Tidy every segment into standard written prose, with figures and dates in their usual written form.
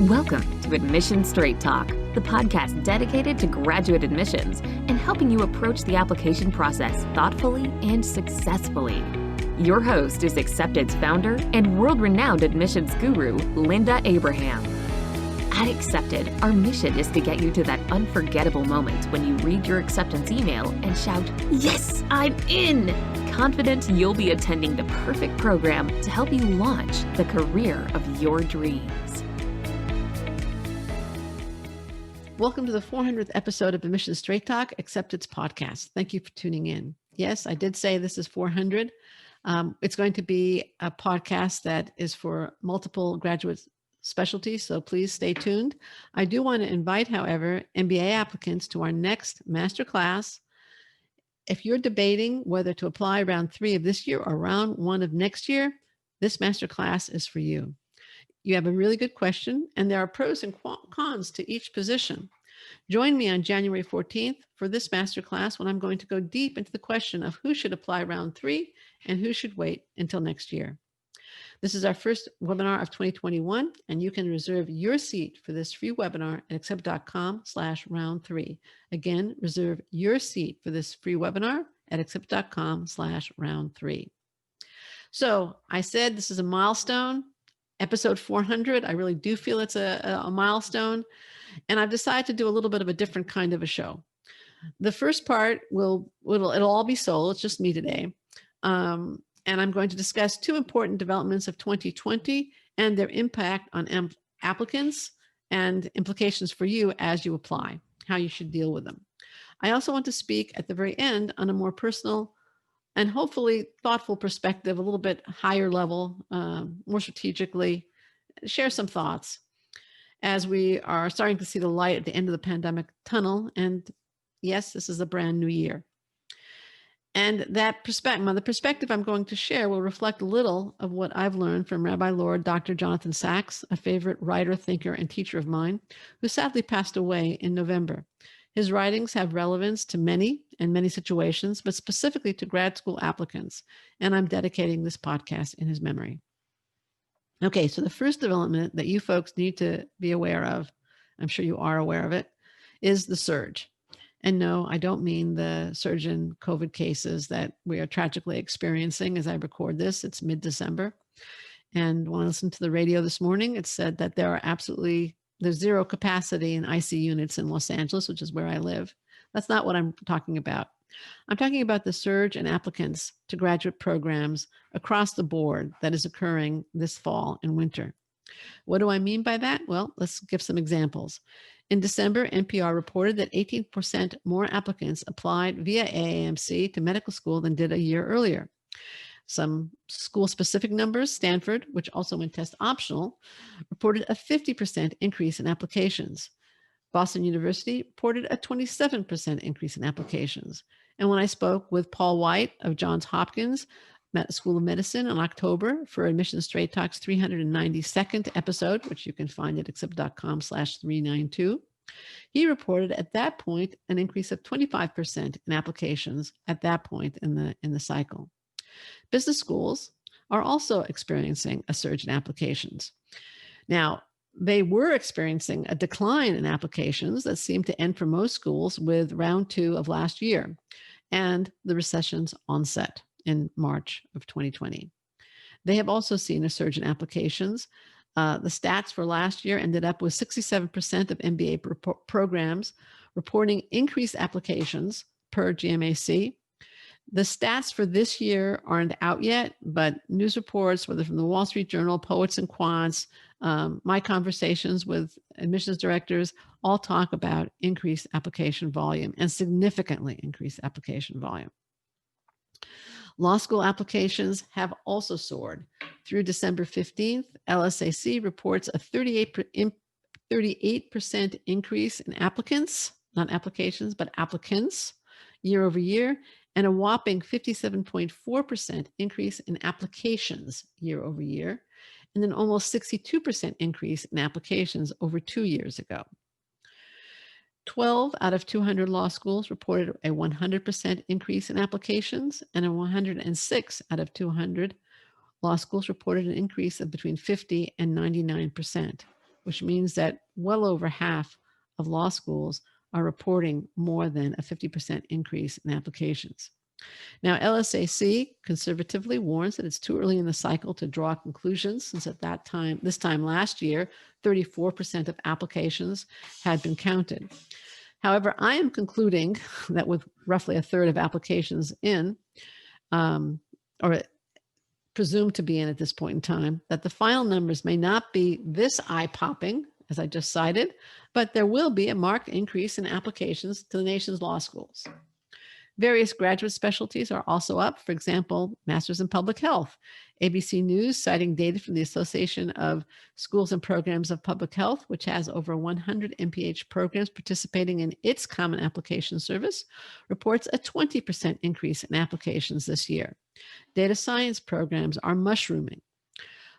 Welcome to Admission Straight Talk, the podcast dedicated to graduate admissions and helping you approach the application process thoughtfully and successfully. Your host is Accepted's founder and world-renowned admissions guru, Linda Abraham. At Accepted, our mission is to get you to that unforgettable moment when you read your acceptance email and shout, "Yes, I'm in!" Confident you'll be attending the perfect program to help you launch the career of your dreams. Welcome to the 400th episode of Admission Straight Talk, Accepted's podcast. Thank you for tuning in. Yes, I did say this is 400. It's going to be a podcast that is for multiple graduate specialties, so please stay tuned. I do want to invite, however, MBA applicants to our next masterclass. If you're debating whether to apply round 3 of this year or round 1 of next year, this masterclass is for you. You have a really good question, and there are pros and cons to each position. Join me on January 14th for this masterclass when I'm going to go deep into the question of who should apply round 3 and who should wait until next year. This is our first webinar of 2021, and you can reserve your seat for this free webinar at accept.com/round3. Again, reserve your seat for this free webinar at accept.com/round3. So I said this is a milestone. Episode 400, I really do feel it's a milestone, and I've decided to do a little bit of a different kind of a show. The first part it'll all be solo. It's just me today, and I'm going to discuss 2 important developments of 2020 and their impact on applicants and implications for you as you apply, how you should deal with them. I also want to speak at the very end on a more personal and hopefully thoughtful perspective, a little bit higher level, more strategically, share some thoughts as we are starting to see the light at the end of the pandemic tunnel. And yes, this is a brand new year. And that the perspective I'm going to share will reflect a little of what I've learned from Rabbi Lord Dr. Jonathan Sachs, a favorite writer, thinker, and teacher of mine, who sadly passed away in November. His writings have relevance to many situations, but specifically to grad school applicants, and I'm dedicating this podcast in his memory. Okay, so the first development that you folks need to be aware of, I'm sure you are aware of it, is the surge. And no, I don't mean the surge in COVID cases that we are tragically experiencing as I record this. It's mid-December. And when I listened to the radio this morning, it said that there's 0 capacity in IC units in Los Angeles, which is where I live. That's not what I'm talking about. I'm talking about the surge in applicants to graduate programs across the board that is occurring this fall and winter. What do I mean by that? Well, let's give some examples. In December, NPR reported that 18% more applicants applied via AAMC to medical school than did a year earlier. Some school-specific numbers, Stanford, which also went test optional, reported a 50% increase in applications. Boston University reported a 27% increase in applications. And when I spoke with Paul White of Johns Hopkins School of Medicine in October for Admission Straight Talk's 392nd episode, which you can find at accept.com/392, he reported at that point an increase of 25% in applications at that point in the cycle. Business schools are also experiencing a surge in applications. Now, they were experiencing a decline in applications that seemed to end for most schools with round 2 of last year and the recession's onset in March of 2020. They have also seen a surge in applications. The stats for last year ended up with 67% of MBA programs reporting increased applications per GMAC. The stats for this year aren't out yet, but news reports, whether from the Wall Street Journal, Poets and Quants, my conversations with admissions directors, all talk about increased application volume and significantly increased application volume. Law school applications have also soared. Through December 15th, LSAC reports a 38% increase in applicants, not applications, but applicants year over year, and a whopping 57.4% increase in applications year over year, and an almost 62% increase in applications over 2 years ago. 12 out of 200 law schools reported a 100% increase in applications, and 106 out of 200 law schools reported an increase of between 50 and 99%. which means that well over half of law schools are reporting more than a 50% increase in applications. Now, LSAC conservatively warns that it's too early in the cycle to draw conclusions, since at this time last year, 34% of applications had been counted. However, I am concluding that with roughly a third of applications in, or presumed to be in at this point in time, that the final numbers may not be this eye-popping, as I just cited, but there will be a marked increase in applications to the nation's law schools. Various graduate specialties are also up. For example, Masters in Public Health. ABC News, citing data from the Association of Schools and Programs of Public Health, which has over 100 MPH programs participating in its Common Application Service, reports a 20% increase in applications this year. Data science programs are mushrooming.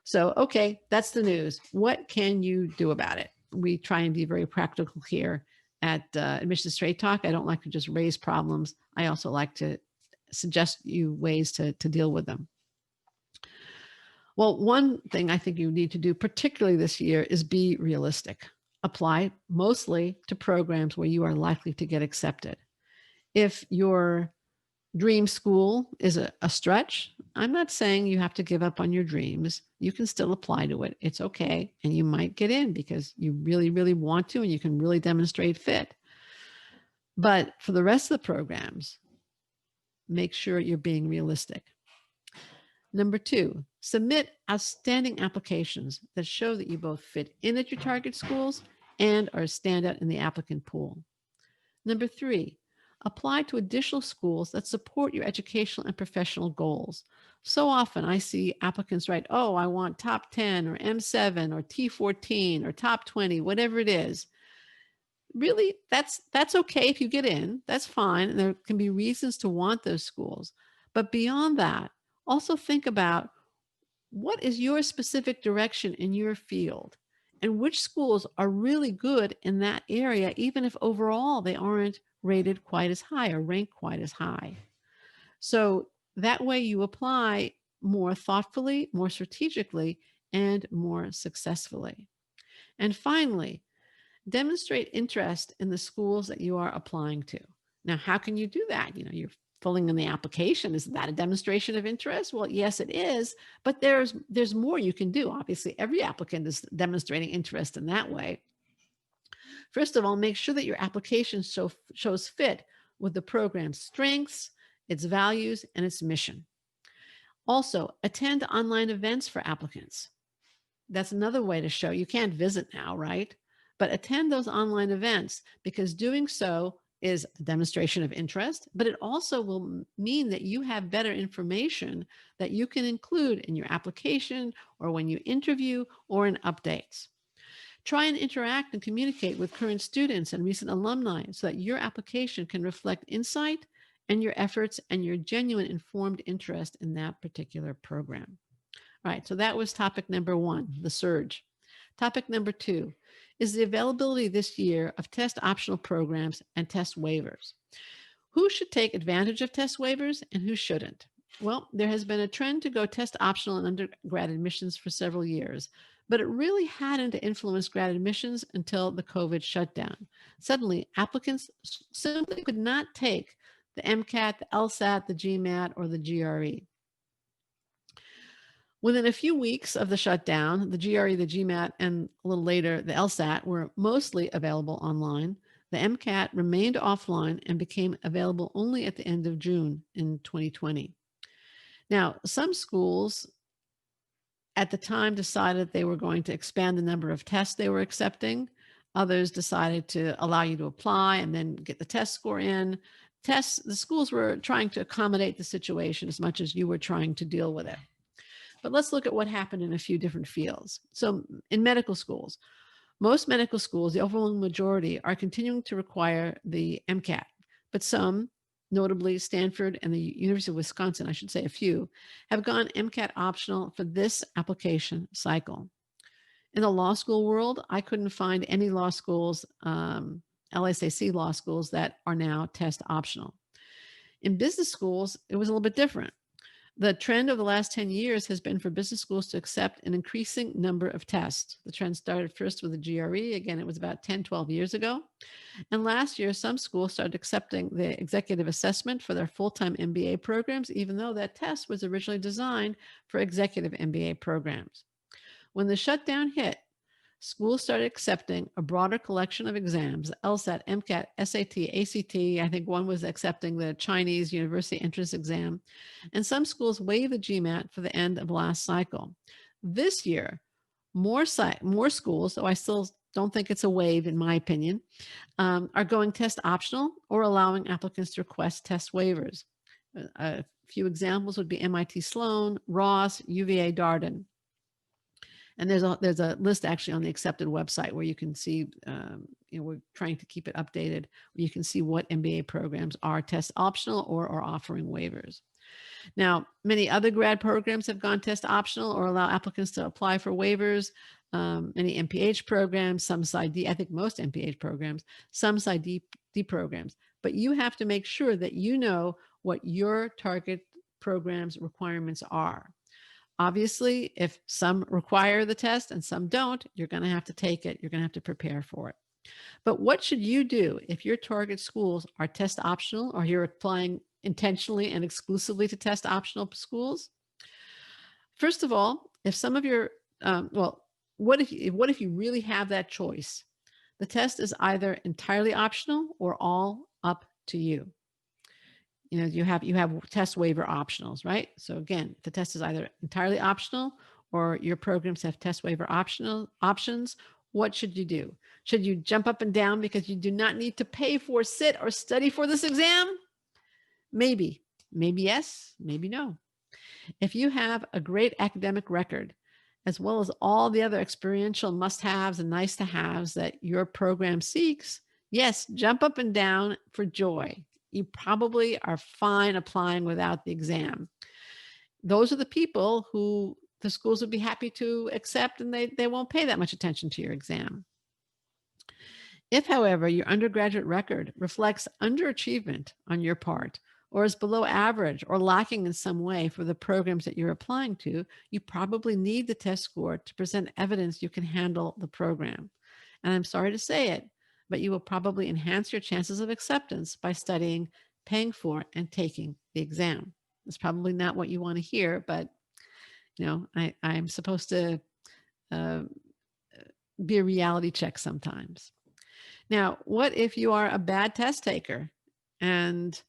So, okay, that's the news. What can you do about it? We try and be very practical here at Admissions Straight Talk. I don't like to just raise problems. I also like to suggest you ways to deal with them. Well, one thing I think you need to do, particularly this year, is be realistic. Apply mostly to programs where you are likely to get accepted. If your dream school is a stretch, I'm not saying you have to give up on your dreams. You can still apply to it. It's okay. And you might get in because you really, really want to, and you can really demonstrate fit. But for the rest of the programs, make sure you're being realistic. Number 2, submit outstanding applications that show that you both fit in at your target schools and are a standout in the applicant pool. Number 3, apply to additional schools that support your educational and professional goals. So often I see applicants write, oh, I want top 10 or M7 or T14 or top 20, whatever it is. Really, that's okay if you get in. That's fine. And there can be reasons to want those schools. But beyond that, also think about what is your specific direction in your field and which schools are really good in that area, even if overall they aren't rated quite as high or ranked quite as high. So that way you apply more thoughtfully, more strategically, and more successfully. And finally, demonstrate interest in the schools that you are applying to. Now, how can you do that? You're filling in the application. Is that a demonstration of interest? Well, yes, it is, but there's more you can do. Obviously, every applicant is demonstrating interest in that way. First of all, make sure that your application shows fit with the program's strengths, its values, and its mission. Also, attend online events for applicants. That's another way to show. You can't visit now, right? But attend those online events, because doing so is a demonstration of interest, but it also will mean that you have better information that you can include in your application or when you interview or in updates. Try and interact and communicate with current students and recent alumni so that your application can reflect insight and your efforts and your genuine informed interest in that particular program. All right, so that was topic number 1, the surge. Topic number 2 is the availability this year of test optional programs and test waivers. Who should take advantage of test waivers and who shouldn't? Well, there has been a trend to go test optional in undergrad admissions for several years, but it really hadn't influenced grad admissions until the COVID shutdown. Suddenly, applicants simply could not take the MCAT, the LSAT, the GMAT, or the GRE. Within a few weeks of the shutdown, the GRE, the GMAT, and a little later, the LSAT were mostly available online. The MCAT remained offline and became available only at the end of June in 2020. Now, some schools at the time decided they were going to expand the number of tests they were accepting. Others decided to allow you to apply and then get the test score in. The schools were trying to accommodate the situation as much as you were trying to deal with it. But let's look at what happened in a few different fields. So in medical schools, most medical schools, the overwhelming majority, are continuing to require the MCAT, but some, notably Stanford and the University of Wisconsin, I should say a few, have gone MCAT optional for this application cycle. In the law school world, I couldn't find any law schools, LSAC law schools, that are now test optional. In business schools, it was a little bit different. The trend over the last 10 years has been for business schools to accept an increasing number of tests. The trend started first with the GRE. Again, it was about 10, 12 years ago. And last year, some schools started accepting the executive assessment for their full-time MBA programs, even though that test was originally designed for executive MBA programs. When the shutdown hit, schools started accepting a broader collection of exams, LSAT, MCAT, SAT, ACT. I think one was accepting the Chinese university entrance exam. And some schools waived the GMAT for the end of last cycle. This year, more schools, though I still don't think it's a waive in my opinion, are going test optional or allowing applicants to request test waivers. A few examples would be MIT Sloan, Ross, UVA Darden. And there's a list actually on the accepted website where you can see, we're trying to keep it updated, where you can see what MBA programs are test optional or are offering waivers. Now, many other grad programs have gone test optional or allow applicants to apply for waivers. Many MPH programs, some PsyD, I think most MPH programs, some PsyD programs. But you have to make sure that you know what your target program's requirements are. Obviously, if some require the test and some don't, you're going to have to take it. You're going to have to prepare for it. But what should you do if your target schools are test optional or you're applying intentionally and exclusively to test optional schools? First of all, if some of your, what if you really have that choice? The test is either entirely optional or all up to you. You have test waiver optionals, right? So again, the test is either entirely optional or your programs have test waiver options. What should you do? Should you jump up and down because you do not need to pay for, sit, or study for this exam? Maybe yes, maybe no. If you have a great academic record, as well as all the other experiential must-haves and nice-to-haves that your program seeks, yes, jump up and down for joy. You probably are fine applying without the exam. Those are the people who the schools would be happy to accept, and they won't pay that much attention to your exam. If, however, your undergraduate record reflects underachievement on your part, or is below average or lacking in some way for the programs that you're applying to, you probably need the test score to present evidence you can handle the program. And I'm sorry to say it, but you will probably enhance your chances of acceptance by studying, paying for, and taking the exam. It's probably not what you want to hear, but I'm supposed to be a reality check sometimes. Now, what if you are a bad test taker and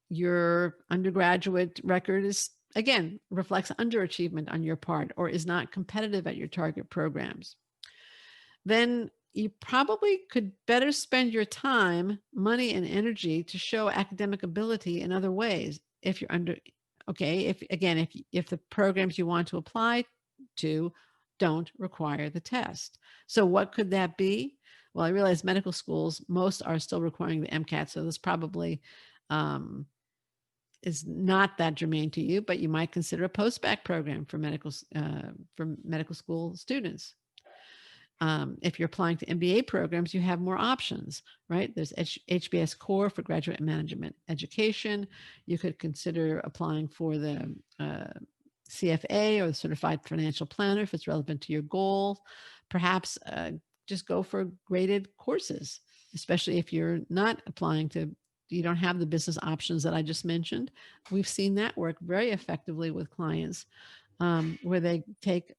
your undergraduate record is, again, reflects underachievement on your part or is not competitive at your target programs? Then you probably could better spend your time, money, and energy to show academic ability in other ways. If you're if the programs you want to apply to don't require the test. So what could that be? Well, I realize medical schools, most are still requiring the MCAT, so this probably is not that germane to you, but you might consider a post-bac program for medical school students. If you're applying to MBA programs, you have more options, right? There's HBS Core for graduate management education. You could consider applying for the CFA or the Certified Financial Planner if it's relevant to your goal. Perhaps just go for graded courses, especially if you're not applying to, you don't have the business options that I just mentioned. We've seen that work very effectively with clients where they take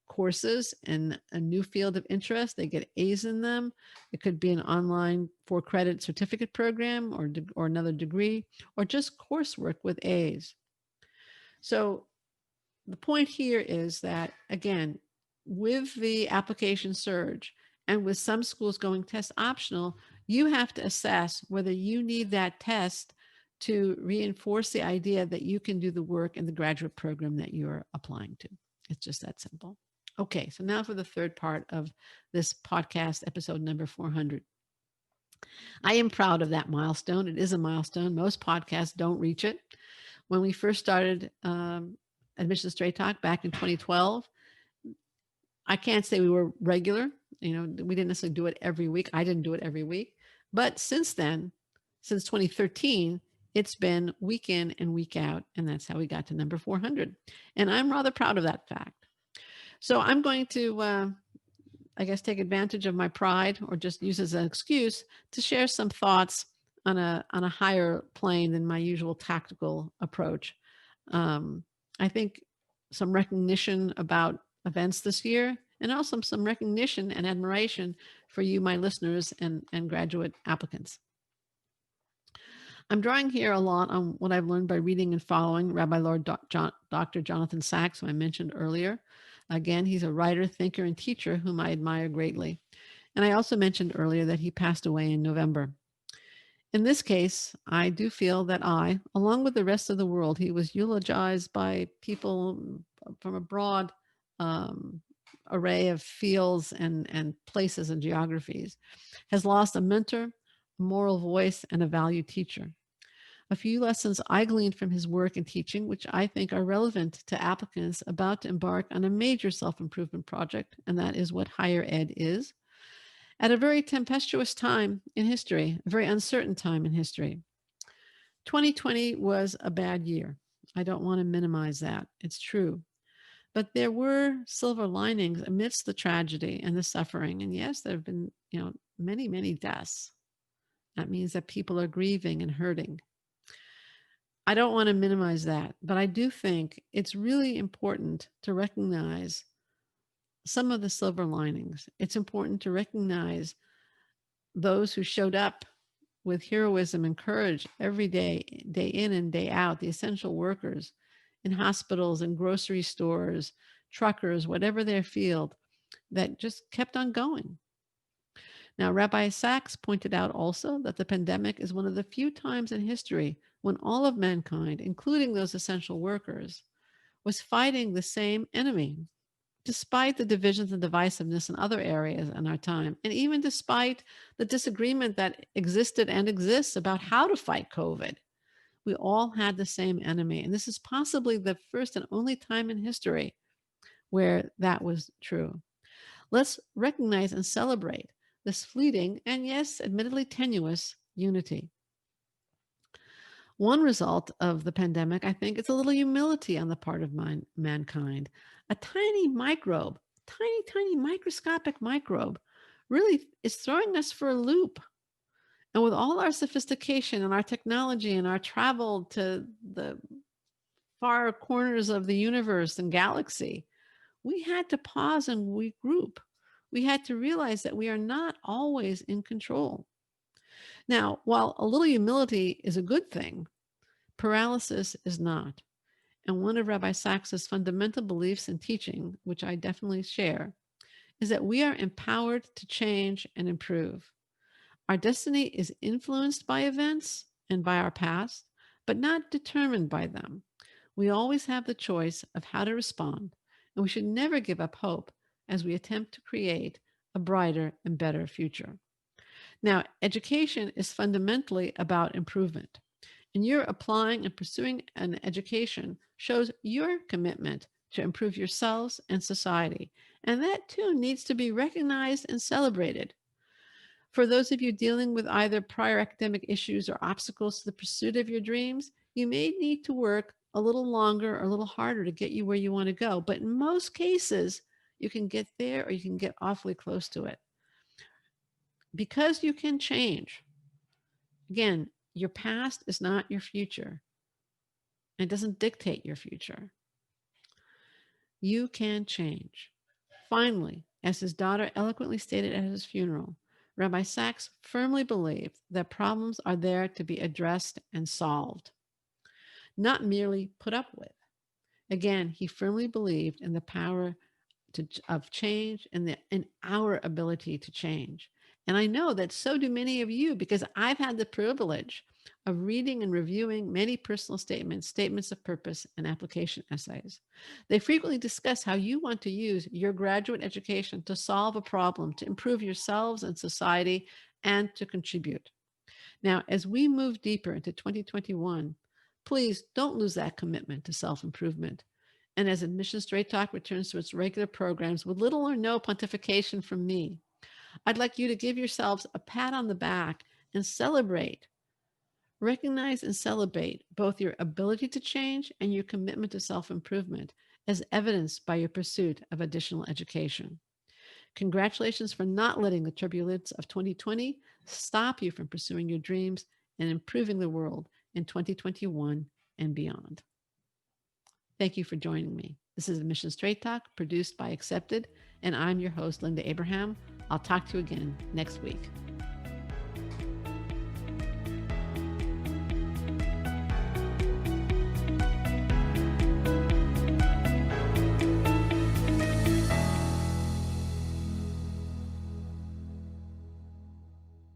courses in a new field of interest. They get A's in them. It could be an online 4-credit certificate program or another degree, or just coursework with A's. So the point here is that, again, with the application surge and with some schools going test optional, you have to assess whether you need that test to reinforce the idea that you can do the work in the graduate program that you're applying to. It's just that simple. Okay, so now for the third part of this podcast, episode number 400. I am proud of that milestone. It is a milestone. Most podcasts don't reach it. When we first started Admissions Straight Talk back in 2012, I can't say we were regular. We didn't necessarily do it every week. I didn't do it every week. But since then, since 2013, It's been week in and week out, and that's how we got to number 400. And I'm rather proud of that fact. So I'm going to, I guess, take advantage of my pride, or just use as an excuse to share some thoughts on a higher plane than my usual tactical approach. I think some recognition about events this year, and also some recognition and admiration for you, my listeners, and graduate applicants. I'm drawing here a lot on what I've learned by reading and following Rabbi Lord Dr. Jonathan Sachs, who I mentioned earlier. Again, he's a writer, thinker, and teacher whom I admire greatly. And I also mentioned earlier that he passed away in November. In this case, I do feel that I, along with the rest of the world, he was eulogized by people from a broad array of fields and places and geographies, has lost a mentor, a moral voice, and a valued teacher. A few lessons I gleaned from his work and teaching, which I think are relevant to applicants about to embark on a major self-improvement project, and that is what higher ed is, at a very tempestuous time in history, a very uncertain time in history. 2020 was a bad year. I don't want to minimize that. It's true. But there were silver linings amidst the tragedy and the suffering. And yes, there have been, many, many deaths. That means that people are grieving and hurting. I don't want to minimize that, but I do think it's really important to recognize some of the silver linings. It's important to recognize those who showed up with heroism and courage every day, day in and day out, the essential workers in hospitals and grocery stores, truckers, whatever their field, that just kept on going. Now, Rabbi Sachs pointed out also that the pandemic is one of the few times in history when all of mankind, including those essential workers, was fighting the same enemy, despite the divisions and divisiveness in other areas in our time, and even despite the disagreement that existed and exists about how to fight COVID. We all had the same enemy. And this is possibly the first and only time in history where that was true. Let's recognize and celebrate this fleeting and, yes, admittedly tenuous unity. One result of the pandemic, I think, is a little humility on the part of mankind. A tiny microbe, tiny microscopic microbe, really is throwing us for a loop. And with all our sophistication and our technology and our travel to the far corners of the universe and galaxy, we had to pause and regroup. We had to realize that we are not always in control. Now, while a little humility is a good thing, paralysis is not. And one of Rabbi Sachs's fundamental beliefs and teaching, which I definitely share, is that we are empowered to change and improve. Our destiny is influenced by events and by our past, but not determined by them. We always have the choice of how to respond, and we should never give up hope as we attempt to create a brighter and better future. Now, education is fundamentally about improvement, and your applying and pursuing an education shows your commitment to improve yourselves and society, and that too needs to be recognized and celebrated. For those of you dealing with either prior academic issues or obstacles to the pursuit of your dreams, you may need to work a little longer or a little harder to get you where you want to go. But in most cases, you can get there or you can get awfully close to it. Because you can change. Again, your past is not your future. It doesn't dictate your future. You can change. Finally, as his daughter eloquently stated at his funeral, Rabbi Sachs firmly believed that problems are there to be addressed and solved, not merely put up with. Again, he firmly believed in the power of change and in our ability to change. And I know that so do many of you, because I've had the privilege of reading and reviewing many personal statements, statements of purpose, and application essays. They frequently discuss how you want to use your graduate education to solve a problem, to improve yourselves and society, and to contribute. Now, as we move deeper into 2021, please don't lose that commitment to self-improvement. And as Admission Straight Talk returns to its regular programs with little or no pontification from me, I'd like you to give yourselves a pat on the back and celebrate Recognize and celebrate both your ability to change and your commitment to self-improvement, as evidenced by your pursuit of additional education. Congratulations for not letting the turbulence of 2020 stop you from pursuing your dreams and improving the world in 2021 and beyond. Thank you for joining me. This is Admission Straight Talk, produced by Accepted, and I'm your host, Linda Abraham. I'll talk to you again next week.